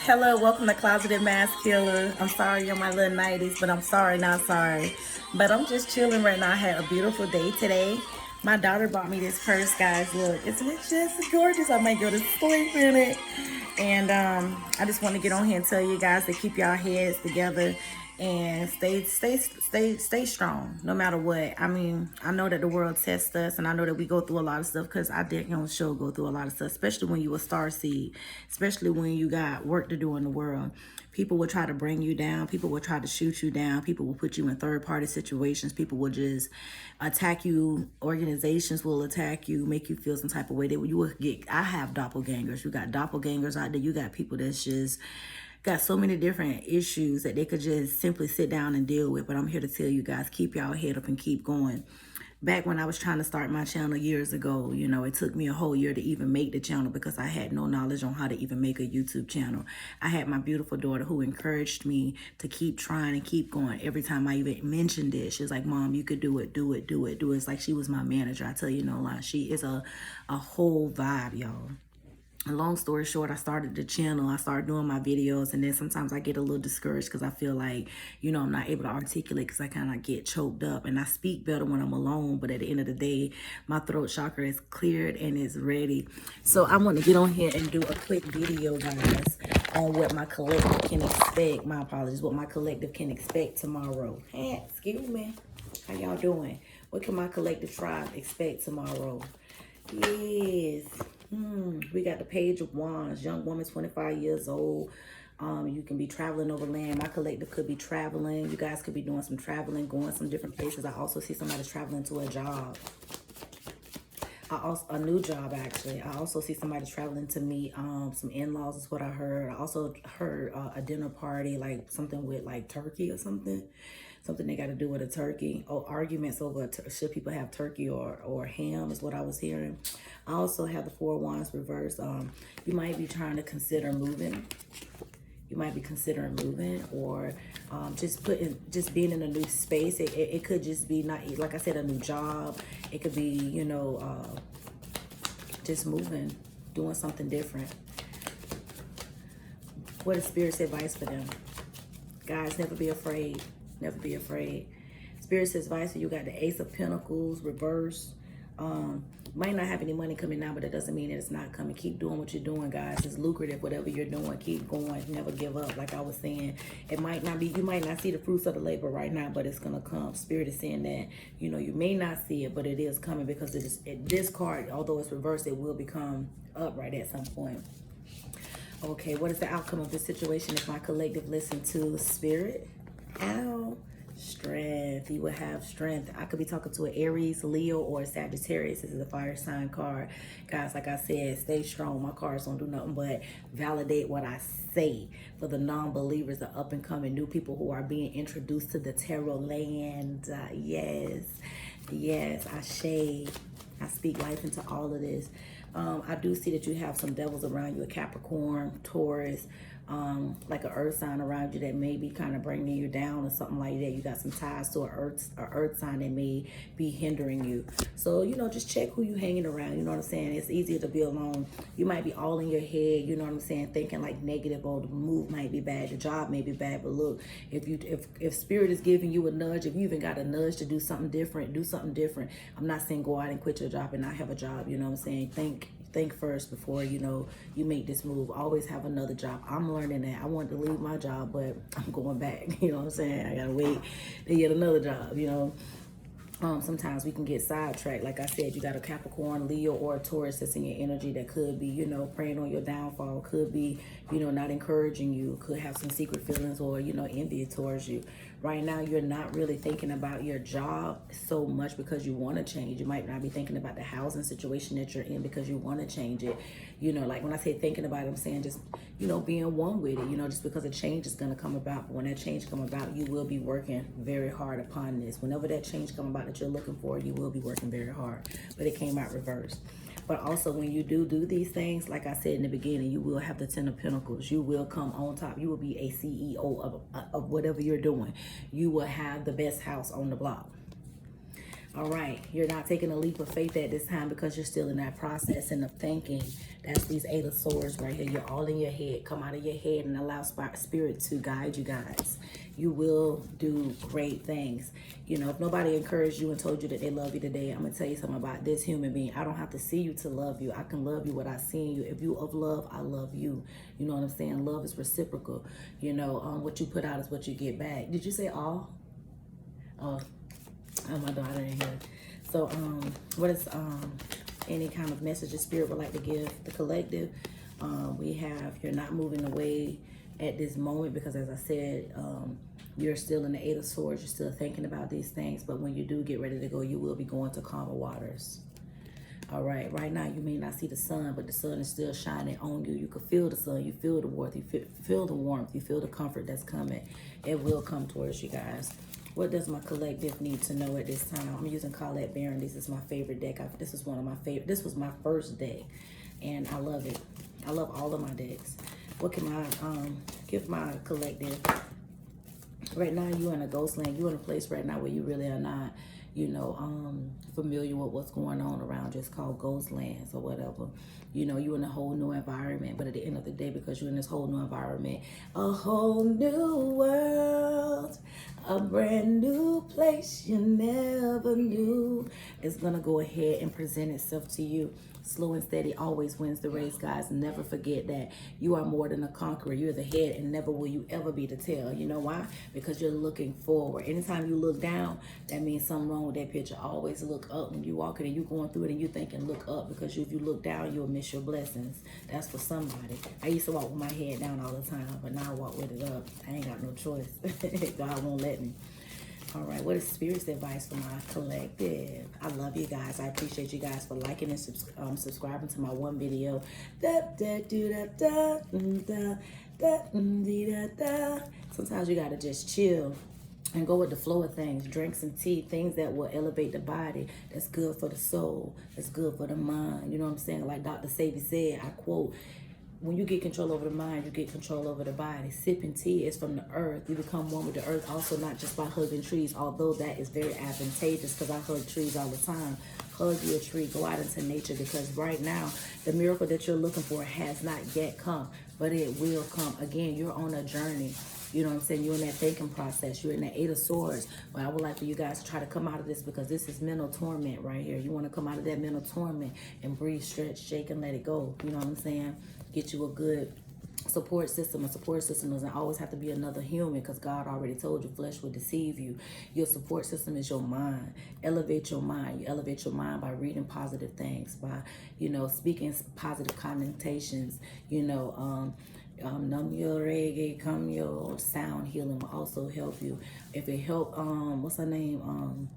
Hello, welcome to Closeted Mask Killer. I'm sorry you're my little 90s, but I'm sorry, not sorry. But I'm just chilling right now. I had a beautiful day today. My daughter bought me this purse, guys. Look, isn't it just gorgeous? I might go to sleep in it. And I just want to get on here and tell you guys to keep y'all heads together and stay strong no matter what. I mean, I know that the world tests us, and I know that we go through a lot of stuff, because I did on the show go through a lot of stuff, especially when you a star seed, especially when you got work to do in the world. People will try to bring you down. People will try to shoot you down. People will put you in third-party situations. People will just attack you. Organizations will attack you, make you feel some type of way. You will get. I have doppelgangers. You got doppelgangers out there. You got people that's just got so many different issues that they could just simply sit down and deal with. But I'm here to tell you guys, keep y'all head up and keep going. Back when I was trying to start my channel years ago, you know, it took me a whole year to even make the channel, because I had no knowledge on how to even make a YouTube channel. I had my beautiful daughter who encouraged me to keep trying and keep going. Every time I even mentioned it, she was like, "Mom, you could do it, do it, do it, do it." It's like she was my manager. I tell you no lie. She is a whole vibe, y'all. And long story short, I started the channel. I started doing my videos, and then sometimes I get a little discouraged because I feel like, you know, I'm not able to articulate, because I kind of get choked up, and I speak better when I'm alone. But at the end of the day, my throat chakra is cleared and is ready. So I want to get on here and do a quick video, guys, on what my collective can expect. My apologies. What my collective can expect tomorrow. Hey, excuse me. How y'all doing? What can my collective tribe expect tomorrow? Yes. We got the Page of Wands, young woman, 25 years old. You can be traveling over land. My collective could be traveling. You guys could be doing some traveling, going some different places. I also see somebody traveling to a job. A new job, actually. I also see somebody traveling to meet some in-laws is what I heard. I also heard a dinner party, like something with like turkey or something. Something they got to do with a turkey. Oh, arguments over should people have turkey or ham is what I was hearing. I also have the Four of Wands reversed. You might be trying to consider moving. You might be considering moving, or just being in a new space. It could just be, not like I said, a new job. It could be, you know, just moving, doing something different. What is Spirit's advice for them? Guys, never be afraid. Never be afraid. Spirit's advice for you got the Ace of Pentacles reverse. Might not have any money coming now, but it doesn't mean that it's not coming. Keep doing what you're doing, guys. It's lucrative, whatever you're doing. Keep going. Never give up. Like I was saying, it might not be, you might not see the fruits of the labor right now, but it's going to come. Spirit is saying that, you know, you may not see it, but it is coming, because this card, although it's reversed, it will become upright at some point. Okay, what is the outcome of this situation if my collective listen to Spirit? Ow. Strength. You will have strength. I could be talking to an Aries, Leo, or a Sagittarius. This is a fire sign card. Guys, like I said, stay strong. My cards don't do nothing but validate what I say. For the non-believers, the up-and-coming new people who are being introduced to the tarot land. Yes. Yes, I shade. I speak life into all of this. I do see that you have some devils around you, a Capricorn, Taurus, like an earth sign around you that may be kind of bringing you down or something like that. You got some ties to an earth sign that may be hindering you. So, you know, just check who you hanging around. You know what I'm saying? It's easier to be alone. You might be all in your head, you know what I'm saying, thinking like negative, or the move might be bad, the job may be bad. But look, if Spirit is giving you a nudge, if you even got a nudge to do something different, do something different. I'm not saying go out and quit your job and not have a job. You know what I'm saying? Think first before, you know, you make this move. Always have another job. I'm learning that. I wanted to leave my job, but I'm going back. You know what I'm saying? I gotta wait to get another job, you know. Sometimes we can get sidetracked. Like I said, you got a Capricorn, Leo, or a Taurus that's in your energy that could be, you know, preying on your downfall, could be, you know, not encouraging you, could have some secret feelings or, you know, envy towards you. Right now, you're not really thinking about your job so much because you want to change. You might not be thinking about the housing situation that you're in because you want to change it. You know, like when I say thinking about it, I'm saying just, you know, being one with it, you know, just because a change is going to come about. But when that change come about, you will be working very hard upon this. Whenever that change come about that you're looking for, you will be working very hard. But it came out reversed. But also when you do these things, like I said in the beginning, you will have the Ten of Pentacles. You will come on top. You will be a CEO of whatever you're doing. You will have the best house on the block. All right, you're not taking a leap of faith at this time because you're still in that process and of thinking. That's these 8 of Swords right here. You're all in your head. Come out of your head and allow spirit to guide you guys. You will do great things. You know, if nobody encouraged you and told you that they love you today, I'm going to tell you something about this human being. I don't have to see you to love you. I can love you without seeing you. If you of love, I love you. You know what I'm saying? Love is reciprocal. You know, what you put out is what you get back. Did you say all? Oh, my daughter in here. So, what is any kind of message the spirit would like to give the collective? We have, you're not moving away at this moment because, as I said, you're still in the 8 of Swords. You're still thinking about these things, but when you do get ready to go, you will be going to calmer waters. All right, right now you may not see the sun, but the sun is still shining on you. You can feel the sun, you feel the warmth, you feel the warmth, you feel the comfort that's coming. It will come towards you guys. What does my collective need to know at this time? I'm using Colette Baron. This is my favorite deck. This is one of my favorite. This was my first deck, and I love it. I love all of my decks. What can I give my collective? Right now, you're in a ghost land. You're in a place right now where you really are not, you know, familiar with what's going on around you. It's called ghost lands or whatever. You know, you're in a whole new environment, but at the end of the day, because you're in this whole new environment, a whole new world, a brand new place you never knew is going to go ahead and present itself to you. Slow and steady always wins the race, guys. Never forget that you are more than a conqueror. You're the head, and never will you ever be the tail. You know why? Because you're looking forward. Anytime you look down, that means something wrong with that picture. Always look up when you walking and you going through it and you thinking look up, because if you look down, you'll miss your blessings. That's for somebody. I used to walk with my head down all the time, but now I walk with it up. I ain't got no choice. God won't let me. All right, what is Spirit's advice for my collective? I love you guys. I appreciate you guys for liking and subscribing to my one video. Sometimes you gotta just chill and go with the flow of things. Drink some tea, things that will elevate the body. That's good for the soul. That's good for the mind. You know what I'm saying? Like Dr. Sebi said, I quote, when you get control over the mind, you get control over the body. Sipping tea is from the earth. You become one with the earth, also not just by hugging trees, although that is very advantageous because I hug trees all the time. Hug your tree, go out into nature, because right now, the miracle that you're looking for has not yet come, but it will come. Again, you're on a journey. You know what I'm saying? You're in that thinking process. You're in that 8 of Swords. But I would like for you guys to try to come out of this, because this is mental torment right here. You want to come out of that mental torment and breathe, stretch, shake, and let it go. You know what I'm saying? Get you a good support system. A support system doesn't always have to be another human, because God already told you flesh will deceive you. Your support system is your mind. Elevate your mind. You elevate your mind by reading positive things, by, you know, speaking positive connotations, you know, Num your reggae, come your sound healing will also help you. If it help, what's her name?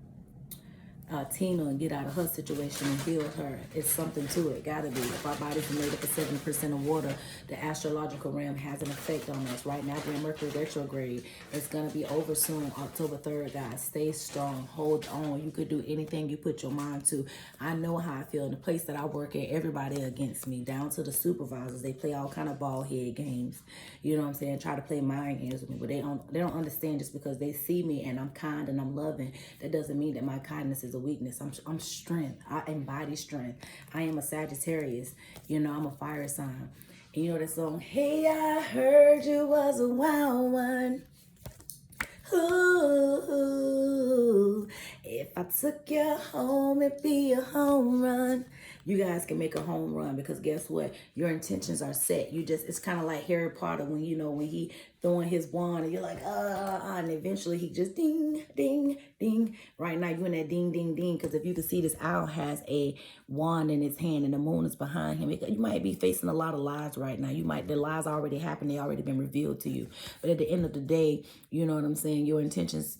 Tina, and get out of her situation and heal her. It's something to it. Gotta be. If our bodies are made up of 7% of water, the astrological realm has an effect on us. Right now, we're in Mercury retrograde. It's gonna be over soon, October 3rd, guys. Stay strong. Hold on. You could do anything you put your mind to. I know how I feel. In the place that I work at, everybody against me, down to the supervisors. They play all kind of bald head games. You know what I'm saying? Try to play mind games with me, but they don't understand. Just because they see me and I'm kind and I'm loving, that doesn't mean that my kindness is a weakness. I'm strength. I embody strength. I am a Sagittarius. You know, I'm a fire sign. And you know that song, hey, I heard you was a wild one. Ooh, if I took you home, it'd be a home run. You guys can make a home run, because guess what? Your intentions are set. It's kind of like Harry Potter when, you know, when he throwing his wand and you're like, and eventually he just ding, ding, ding. Right now you're in that ding, ding, ding, because if you can see, this owl has a wand in his hand and the moon is behind him. You might be facing a lot of lies right now. The lies already happened. They already been revealed to you. But at the end of the day, you know what I'm saying? Your intentions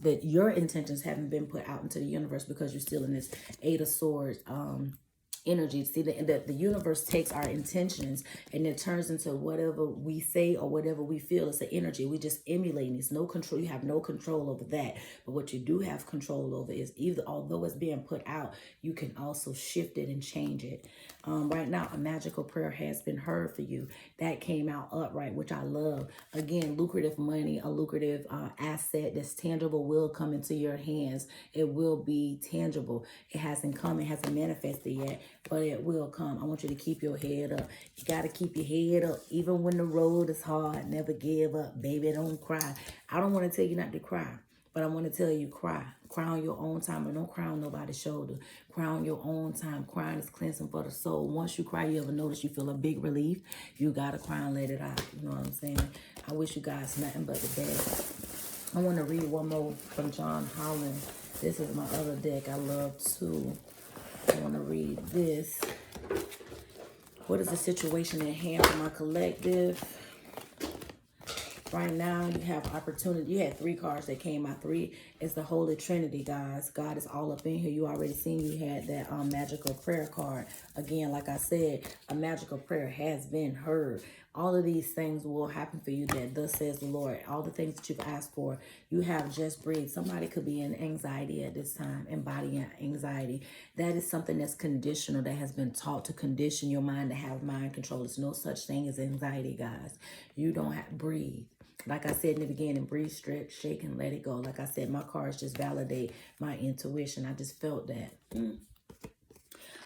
haven't been put out into the universe, because you're still in this 8 of Swords, energy. See, the universe takes our intentions and it turns into whatever we say or whatever we feel. It's an energy. We just emulating. It's no control. You have no control over that. But what you do have control over is, either, although it's being put out, you can also shift it and change it. Right now, a magical prayer has been heard for you. That came out upright, which I love. Again, lucrative money, a lucrative asset that's tangible will come into your hands. It will be tangible. It hasn't come. It hasn't manifested yet. but it will come. I want you to keep your head up. You got to keep your head up. Even when the road is hard, never give up. Baby, don't cry. I don't want to tell you not to cry, but I want to tell you cry. Cry on your own time, and don't cry on nobody's shoulder. Cry on your own time. Crying is cleansing for the soul. Once you cry, you ever notice you feel a big relief? You got to cry and let it out. You know what I'm saying? I wish you guys nothing but the best. I want to read one more from John Holland. This is my other deck I love too. I want to read this. What is the situation at hand for my collective? Right now, you have opportunity. You had 3 cards that came out. 3 is the Holy Trinity, guys. God is all up in here. You already seen you had that magical prayer card. Again, like I said, a magical prayer has been heard. All of these things will happen for you that thus says the Lord. All the things that you've asked for, you have just breathed. Somebody could be in anxiety at this time, embodying anxiety. That is something that's conditional, that has been taught to condition your mind to have mind control. There's no such thing as anxiety, guys. You don't have to breathe. Like I said in the beginning, breathe, stretch, shake, and let it go. Like I said, my cards just validate my intuition. I just felt that.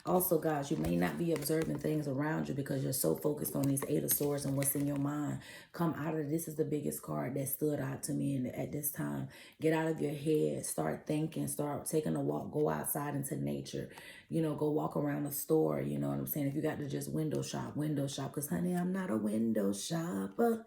Also, guys, you may not be observing things around you because you're so focused on these 8 of Swords and what's in your mind. Come out of this. Is the biggest card that stood out to me at this time. Get out of your head. Start thinking. Start taking a walk. Go outside into nature. You know, go walk around the store. You know what I'm saying? If you got to just window shop. Because, honey, I'm not a window shopper.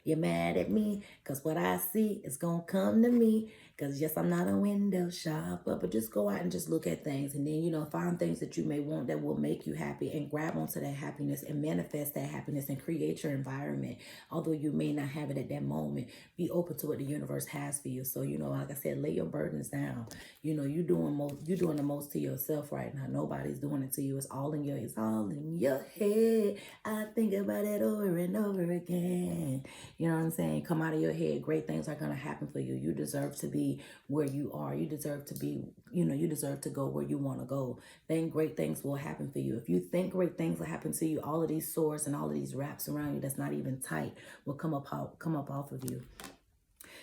You're mad at me because what I see is going to come to me. Because, yes, I'm not a window shopper, but just go out and just look at things. And then, you know, find things that you may want that will make you happy and grab onto that happiness and manifest that happiness and create your environment. Although you may not have it at that moment, be open to what the universe has for you. So, you know, like I said, lay your burdens down. You know, you're doing the most to yourself right now. Nobody's doing it to you. It's all in your head. I think about it over and over again. You know what I'm saying? Come out of your head. Great things are going to happen for you. You deserve to be where you are. You deserve to be, you know, you deserve to go where you want to go. Then great things will happen for you. If you think great things will happen to you, all of these swords and all of these wraps around you that's not even tight will come up off of you.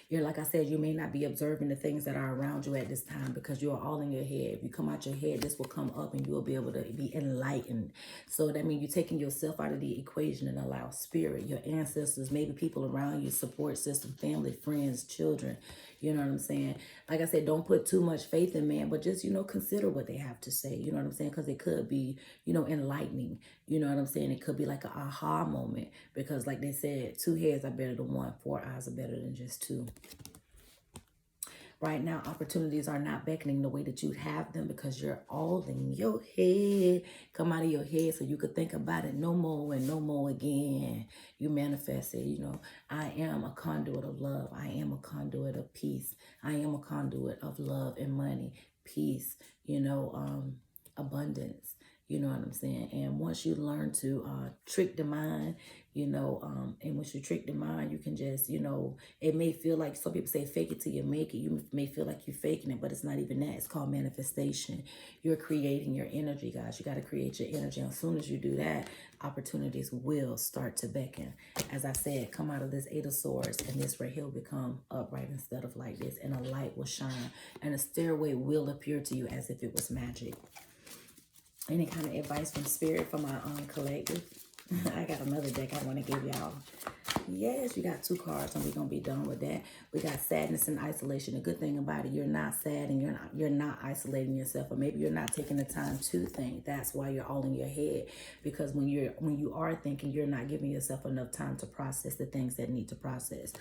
You're, like I said, you may not be observing the things that are around you at this time because you're all in your head. If you come out your head, this will come up and you will be able to be enlightened. So that means you're taking yourself out of the equation and allow spirit, your ancestors, maybe people around you, support system, family, friends, children. You know what I'm saying? Like I said, don't put too much faith in man, but just, you know, consider what they have to say. You know what I'm saying? Because it could be, you know, enlightening. You know what I'm saying? It could be like an aha moment because like they said, 2 heads are better than 1. 4 eyes are better than just 2. Right now, opportunities are not beckoning the way that you have them because you're all in your head. Come out of your head so you could think about it no more and no more again. You manifest it, you know. I am a conduit of love. I am a conduit of peace. I am a conduit of love and money, peace, you know, abundance. You know what I'm saying? And once you learn to trick the mind, you know, and once you trick the mind, you can just, you know, it may feel like, some people say fake it till you make it. You may feel like you're faking it, but it's not even that. It's called manifestation. You're creating your energy, guys. You got to create your energy. And as soon as you do that, opportunities will start to beckon. As I said, come out of this 8 of Swords and this right here will become upright instead of like this. And a light will shine and a stairway will appear to you as if it was magic. Any kind of advice from spirit for my collective? I got another deck I want to give y'all. Yes, you got 2 cards and we're going to be done with that. We got sadness and isolation. The good thing about it, you're not sad and you're not isolating yourself, or maybe you're not taking the time to think. That's why you're all in your head, because when you are thinking, you're not giving yourself enough time to process the things that need to process.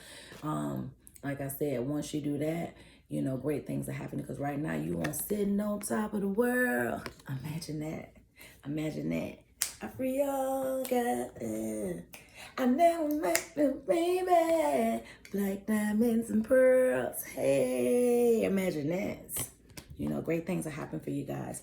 Like I said, once you do that, you know, great things are happening because right now you are sitting on top of the world. Imagine that. Imagine that. I free all God. I never met the baby. Black diamonds and pearls. Hey, imagine that. You know, great things are happening for you guys.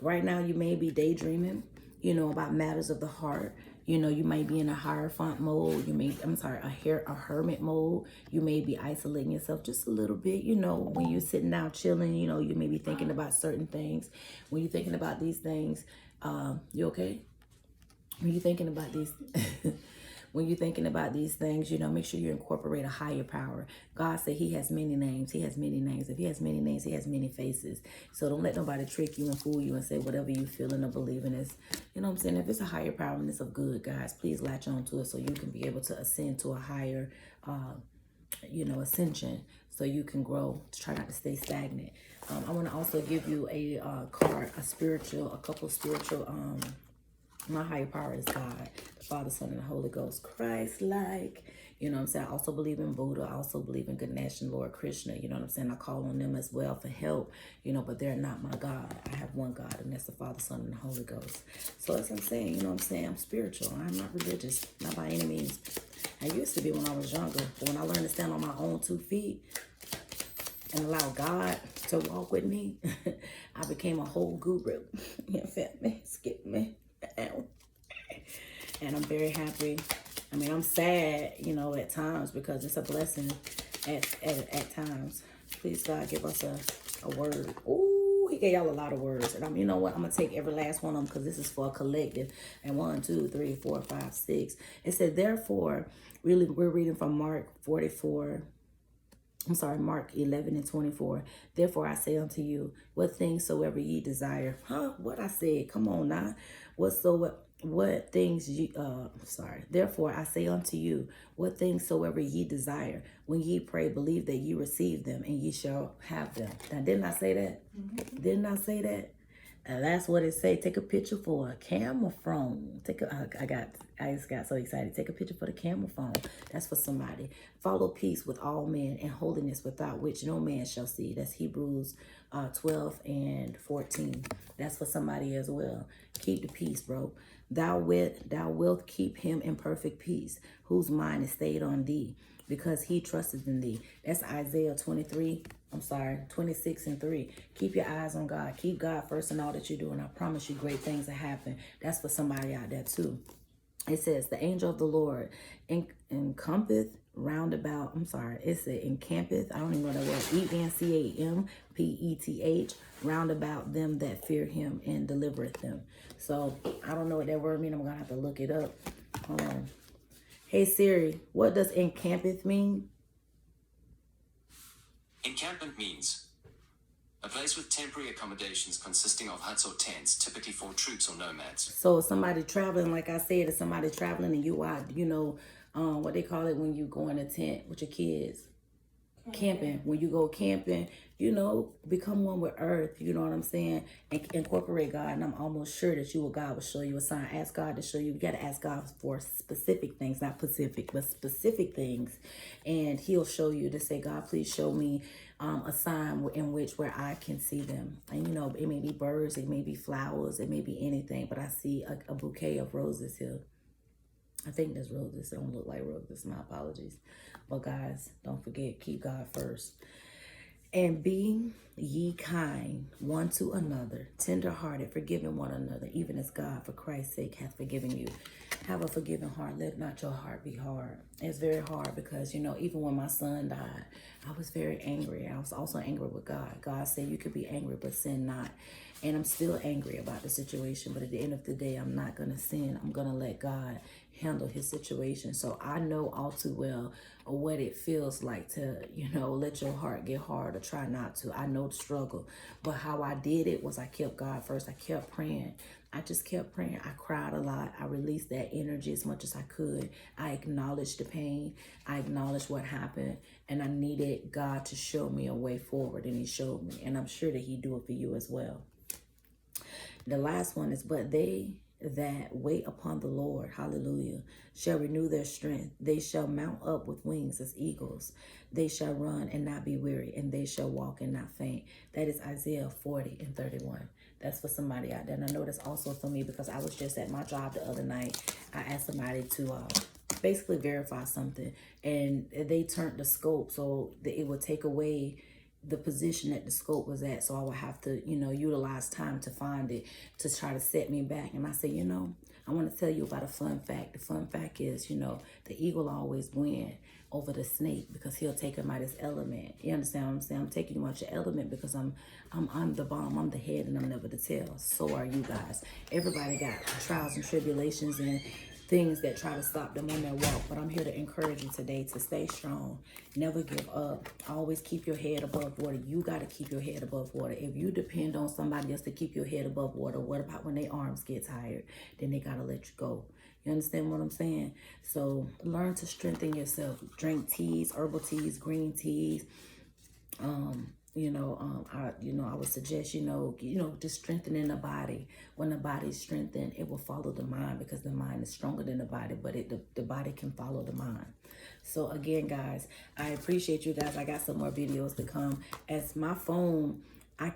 Right now you may be daydreaming, you know, about matters of the heart. You know, you might be in a Hierophant mode. A hermit mode. You may be isolating yourself just a little bit. You know, when you're sitting down chilling, you know, you may be thinking about certain things. When you're thinking about these things, you okay? When you're thinking about these, when you're thinking about these things, you know, make sure you incorporate a higher power. God said he has many names. He has many names. If he has many names, he has many faces. So don't let nobody trick you and fool you and say whatever you feeling or believing is, you know what I'm saying? If it's a higher power and it's of good, guys, please latch on to it so you can be able to ascend to a higher, you know, ascension, so you can grow, to try not to stay stagnant. I want to also give you a card, a couple spiritual, my higher power is God, the Father, Son, and the Holy Ghost, Christ-like. You know what I'm saying? I also believe in Buddha. I also believe in Ganesh and Lord Krishna. You know what I'm saying? I call on them as well for help, you know, but they're not my God. I have one God, and that's the Father, Son, and the Holy Ghost. So as I'm saying, you know what I'm saying? I'm spiritual. I'm not religious, not by any means. I used to be when I was younger, but when I learned to stand on my own 2 feet and allow God to walk with me, I became a whole guru. You feel me? Skip me. And I'm very happy. I mean, I'm sad, you know, at times, because it's a blessing at times. Please, God, give us a word. Ooh, he gave y'all a lot of words. And you know what? I'm going to take every last one of them, because this is for a collective. And 1, 2, 3, 4, 5, 6. It said, therefore, really, we're reading from Mark 11 and 24. Therefore, I say unto you, what things soever ye desire. What I said? Come on now. What things you, Therefore, I say unto you, what things soever ye desire, when ye pray, believe that ye receive them, and ye shall have them. Now, didn't I say that? Mm-hmm. Didn't I say that? And that's what it say. Take a picture for a camera phone. I just got so excited. Take a picture for the camera phone. That's for somebody. Follow peace with all men and holiness, without which no man shall see. That's Hebrews 12 and 14. That's for somebody as well. Keep the peace, bro. Thou wilt keep him in perfect peace, whose mind is stayed on thee, because he trusteth in thee. That's Isaiah 26 and 3. Keep your eyes on God. Keep God first in all that you do, and I promise you great things will happen. That's for somebody out there too. It says, the angel of the Lord encampeth round about, it said encampeth, I don't even know that word, ENCAMPETH, round about them that fear him, and delivereth them. So, I don't know what that word means. I'm going to have to look it up. Hold on. Hey Siri, what does encampeth mean? Encampment means a place with temporary accommodations consisting of huts or tents, typically for troops or nomads. So somebody traveling, like I said, if somebody traveling and you out, you know, what they call it when you go in a tent with your kids. Camping. When you go camping, you know, become one with earth. You know what I'm saying? And incorporate God. And I'm almost sure that God will show you a sign. Ask God to show you. You got to ask God for specific things, not specific, but specific things. And he'll show you to say, God, please show me a sign where I can see them. And, you know, it may be birds, it may be flowers, it may be anything. But I see a bouquet of roses here. I think that's roses. It don't look like roses. My apologies. But guys, don't forget, keep God first. And be ye kind one to another, tender-hearted, forgiving one another, even as God, for Christ's sake, hath forgiven you. Have a forgiving heart. Let not your heart be hard. It's very hard because, you know, even when my son died, I was very angry. I was also angry with God. God said you could be angry, but sin not. And I'm still angry about the situation. But at the end of the day, I'm not going to sin. I'm going to let God handle his situation. So I know all too well what it feels like to, you know, let your heart get hard or try not to. I know the struggle. But how I did it was I kept God first. I kept praying. I just kept praying. I cried a lot. I released that energy as much as I could. I acknowledged the pain. I acknowledged what happened. And I needed God to show me a way forward. And he showed me. And I'm sure that he'd do it for you as well. The last one is, but they that wait upon the Lord, hallelujah, shall renew their strength. They shall mount up with wings as eagles. They shall run and not be weary, and they shall walk and not faint. That is Isaiah 40 and 31. That's for somebody out there. And I know that's also for me because I was just at my job the other night. I asked somebody to basically verify something, and they turned the scope so that it would take away the position that the scope was at. So I would have to, you know, utilize time to find it to try to set me back. And I said, you know, I want to tell you about a fun fact. The fun fact is, you know, the eagle always wins over the snake because he'll take him out his element. You understand what I'm saying? I'm taking you out your element because I'm the bomb. I'm the head and I'm never the tail. So are you guys. Everybody got trials and tribulations, and things that try to stop them on their walk. But I'm here to encourage you today to stay strong. Never give up. Always keep your head above water. You got to keep your head above water. If you depend on somebody else to keep your head above water, what about when their arms get tired? Then they got to let you go. You understand what I'm saying? So learn to strengthen yourself. Drink teas, herbal teas, green teas. I would suggest, just strengthening the body. When the body's strengthened, it will follow the mind, because the mind is stronger than the body, but the body can follow the mind. So again, guys, I appreciate you guys. I got some more videos to come. As my phone, I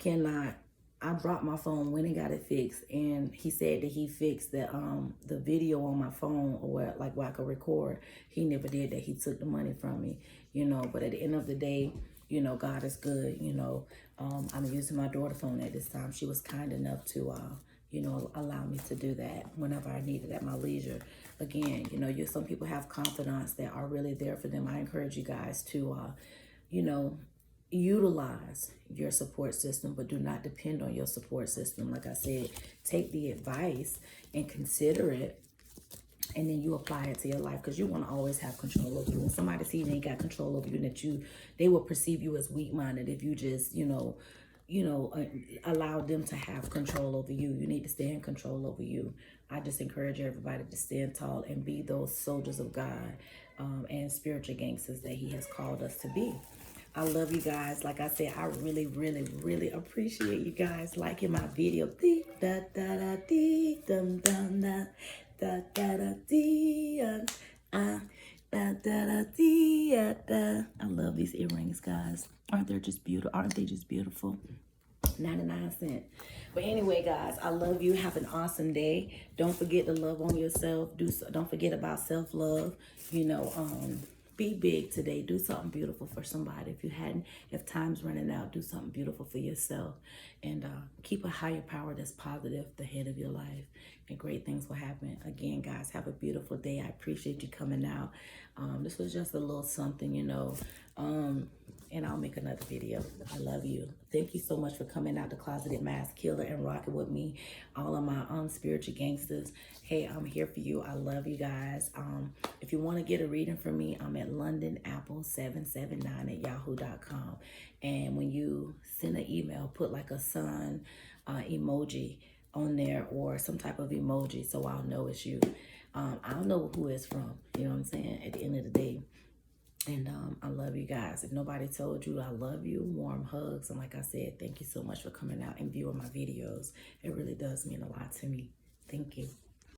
dropped my phone when he got it fixed, and he said that he fixed the video on my phone, or where I could record. He never did that. He took the money from me, but at the end of the day, God is good. I'm using my daughter's phone at this time. She was kind enough to, allow me to do that whenever I needed at my leisure. Again, some people have confidants that are really there for them. I encourage you guys to, utilize your support system, but do not depend on your support system. Like I said, take the advice and consider it, and then you apply it to your life, because you want to always have control over you. When somebody sees they ain't got control over you, and that they will perceive you as weak-minded if you just, allow them to have control over you. You need to stay in control over you. I just encourage everybody to stand tall and be those soldiers of God and spiritual gangsters that He has called us to be. I love you guys. Like I said, I really, really, really appreciate you guys liking my video. Da da da dee dum dum da da da da dee da da dee da. I love these earrings, guys. Aren't they just beautiful? 99 cents. But anyway, guys, I love you. Have an awesome day. Don't forget to love on yourself. Don't forget about self-love. Be big today. Do something beautiful for somebody. If time's running out, do something beautiful for yourself. And keep a higher power that's positive the head of your life. And great things will happen. Again, guys, have a beautiful day. I appreciate you coming out. This was just a little something, and I'll make another video. I love you. Thank you so much for coming out, the Closeted Mask Killer, and rocking with me. All of my spiritual gangsters. Hey, I'm here for you. I love you guys. If you want to get a reading from me, I'm at londonapple779@yahoo.com. And when you send an email, put like a sun emoji on there, or some type of emoji, so I'll know it's you. I'll know who it's from. You know what I'm saying? At the end of the day. And I love you guys. If nobody told you, I love you. Warm hugs. And like I said, thank you so much for coming out and viewing my videos. It really does mean a lot to me. Thank you.